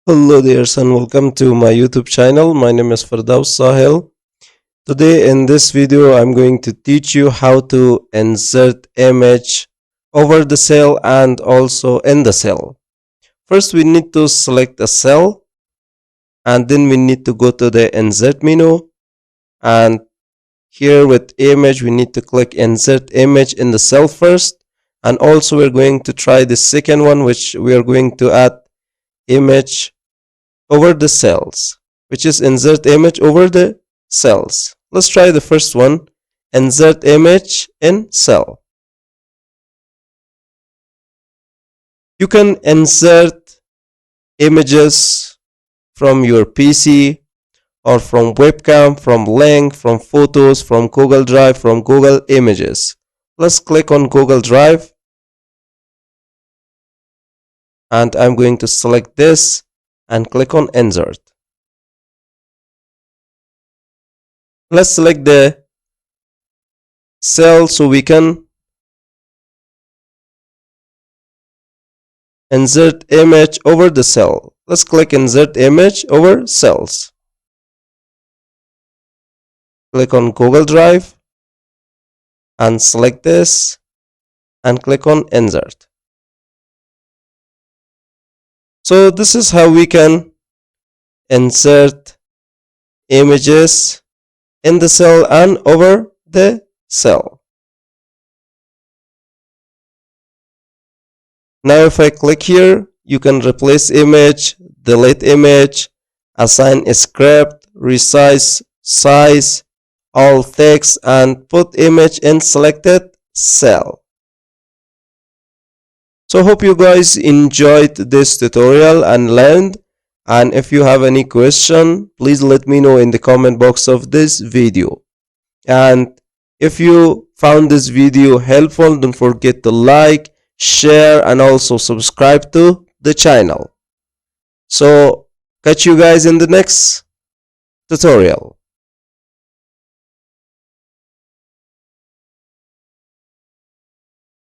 Hello there, and welcome to my YouTube channel. My name is Firdaus Sahil. Today in this video, I'm going to teach you how to insert image over the cell and also in the cell. First, we need to select a cell, and then we need to go to the insert menu, and here with image, we need to click insert image in the cell first, and also we're going to try the second one, which we are going to add image over the cells, which is insert image over the cells. Let's try the first one, insert image in cell. You can insert images from your PC or from webcam, from link, from photos, from Google Drive, from Google Images. Let's click on Google Drive, and I'm going to select this and click on insert. Let's select the cell so we can insert image over the cell. Let's click insert image over cells. Click on Google Drive and select this and click on insert. So this is how we can insert images in the cell and over the cell. Now if I click here, you can replace image, delete image, assign a script, resize size, all text, and put image in selected cell. So hope you guys enjoyed this tutorial and learned, and if you have any question, please let me know in the comment box of this video. And if you found this video helpful, don't forget to like, share, and also subscribe to the channel. So catch you guys in the next tutorial.